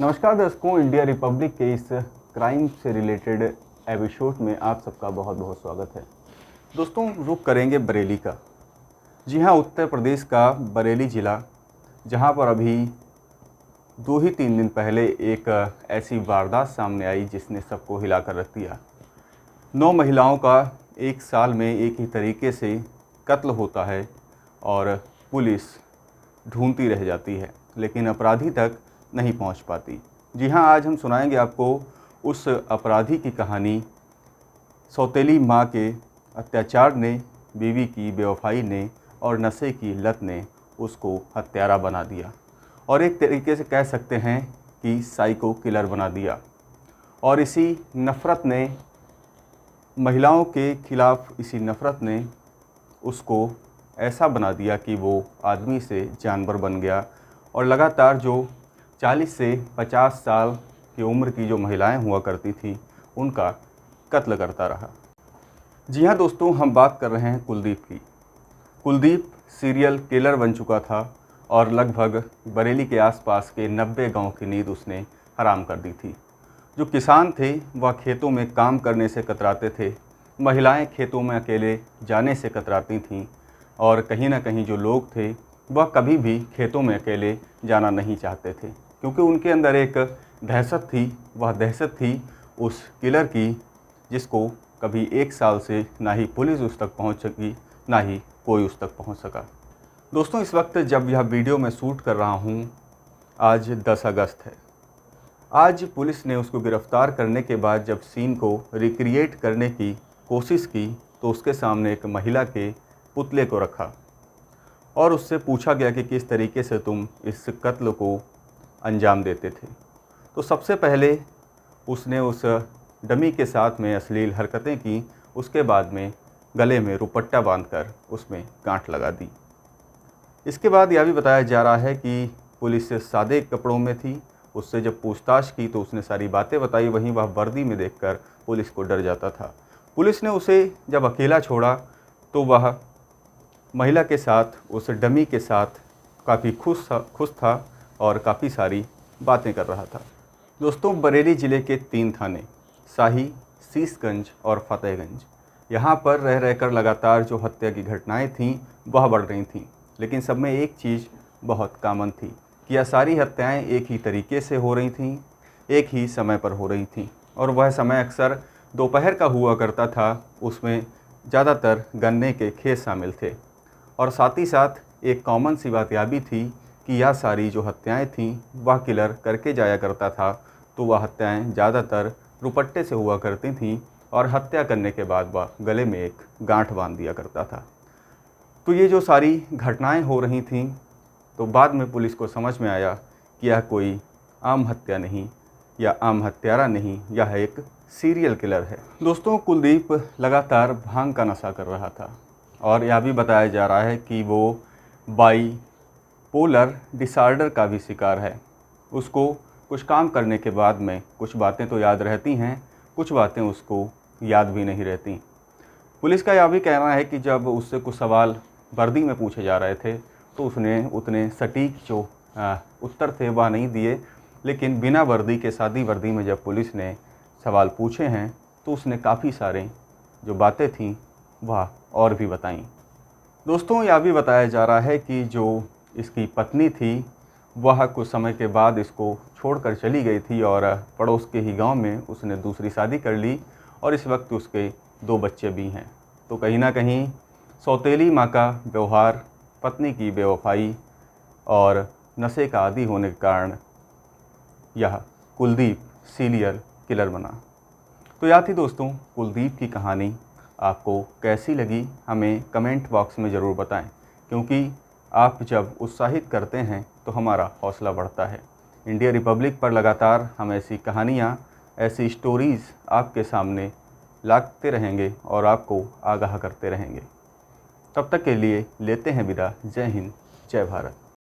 नमस्कार दर्शकों, India Republic के इस क्राइम से रिलेटेड एपिसोड में आप सबका बहुत बहुत स्वागत है। दोस्तों, रुख करेंगे बरेली का। जी हाँ, उत्तर प्रदेश का बरेली ज़िला, जहाँ पर अभी 2 ही 3 दिन पहले एक ऐसी वारदात सामने आई जिसने सबको हिला कर रख दिया। 9 महिलाओं का एक साल में एक ही तरीके से कत्ल होता है और पुलिस ढूंढती रह जाती है, लेकिन अपराधी तक नहीं पहुंच पाती। जी हाँ, आज हम सुनाएंगे आपको उस अपराधी की कहानी। सौतेली माँ के अत्याचार ने, बीवी की बेवफाई ने और नशे की लत ने उसको हत्यारा बना दिया और एक तरीके से कह सकते हैं कि साइको किलर बना दिया। और इसी नफ़रत ने, महिलाओं के खिलाफ़ इसी नफ़रत ने उसको ऐसा बना दिया कि वो आदमी से जानवर बन गया और लगातार जो 40 से 50 साल की उम्र की जो महिलाएं हुआ करती थी उनका कत्ल करता रहा। जी हाँ दोस्तों, हम बात कर रहे हैं कुलदीप की। कुलदीप सीरियल किलर बन चुका था और लगभग बरेली के आसपास के 90 गांव की नींद उसने हराम कर दी थी। जो किसान थे वह खेतों में काम करने से कतराते थे, महिलाएं खेतों में अकेले जाने से कतराती थीं और कहीं ना कहीं जो लोग थे वह कभी भी खेतों में अकेले जाना नहीं चाहते थे, क्योंकि उनके अंदर एक दहशत थी। वह दहशत थी उस किलर की, जिसको कभी 1 साल से ना ही पुलिस उस तक पहुंच सकी, ना ही कोई उस तक पहुंच सका। दोस्तों, इस वक्त जब यह वीडियो मैं शूट कर रहा हूं, आज 10 अगस्त है। आज पुलिस ने उसको गिरफ़्तार करने के बाद जब सीन को रिक्रिएट करने की कोशिश की तो उसके सामने एक महिला के पुतले को रखा और उससे पूछा गया कि किस तरीके से तुम इस कत्ल को अंजाम देते थे। तो सबसे पहले उसने उस डमी के साथ में अश्लील हरकतें की, उसके बाद में गले में रुपट्टा बांधकर उसमें गांठ लगा दी। इसके बाद यह भी बताया जा रहा है कि पुलिस सादे कपड़ों में थी। उससे जब पूछताछ की तो उसने सारी बातें बताई, वहीं वह वर्दी में देखकर पुलिस को डर जाता था। पुलिस ने उसे जब अकेला छोड़ा तो वह महिला के साथ, उस डमी के साथ काफ़ी खुश था और काफ़ी सारी बातें कर रहा था। दोस्तों, बरेली ज़िले के 3 थाने शाही, शीशगंज और फतेहगंज, यहाँ पर रह रहकर लगातार जो हत्या की घटनाएं थीं वह बढ़ रही थीं, लेकिन सब में एक चीज़ बहुत कॉमन थी कि यह सारी हत्याएं एक ही तरीके से हो रही थीं, एक ही समय पर हो रही थीं और वह समय अक्सर दोपहर का हुआ करता था। उसमें ज़्यादातर गन्ने के खेत शामिल थे और साथ ही साथ एक कॉमन सी बात यह भी थी कि यह सारी जो हत्याएं थीं वह किलर करके जाया करता था, तो वह हत्याएं ज़्यादातर रुपट्टे से हुआ करती थीं और हत्या करने के बाद वह गले में एक गांठ बांध दिया करता था। तो ये जो सारी घटनाएं हो रही थीं, तो बाद में पुलिस को समझ में आया कि यह कोई आम हत्या नहीं या आम हत्यारा नहीं, यह एक सीरियल किलर है। दोस्तों, कुलदीप लगातार भांग का नशा कर रहा था और यह भी बताया जा रहा है कि वो बाईपोलर डिसऑर्डर का भी शिकार है। उसको कुछ काम करने के बाद में कुछ बातें तो याद रहती हैं, कुछ बातें उसको याद भी नहीं रहती। पुलिस का यह भी कहना है कि जब उससे कुछ सवाल वर्दी में पूछे जा रहे थे तो उसने उतने सटीक जो उत्तर थे वह नहीं दिए, लेकिन बिना वर्दी के, सादी वर्दी में जब पुलिस ने सवाल पूछे हैं तो उसने काफ़ी सारे जो बातें थीं वह और भी बताई। दोस्तों, यह भी बताया जा रहा है कि जो इसकी पत्नी थी वह कुछ समय के बाद इसको छोड़कर चली गई थी और पड़ोस के ही गांव में उसने दूसरी शादी कर ली और इस वक्त उसके 2 बच्चे भी हैं। तो कहीं ना कहीं सौतेली माँ का व्यवहार, पत्नी की बेवफाई और नशे का आदी होने के कारण यह कुलदीप सीरियल किलर बना। तो यह थी दोस्तों कुलदीप की कहानी। आपको कैसी लगी हमें कमेंट बॉक्स में ज़रूर बताएं, क्योंकि आप जब उत्साहित करते हैं तो हमारा हौसला बढ़ता है। इंडिया रिपब्लिक पर लगातार हम ऐसी कहानियाँ, ऐसी स्टोरीज़ आपके सामने लाते रहेंगे और आपको आगाह करते रहेंगे। तब तक के लिए लेते हैं विदा। जय हिंद, जय भारत।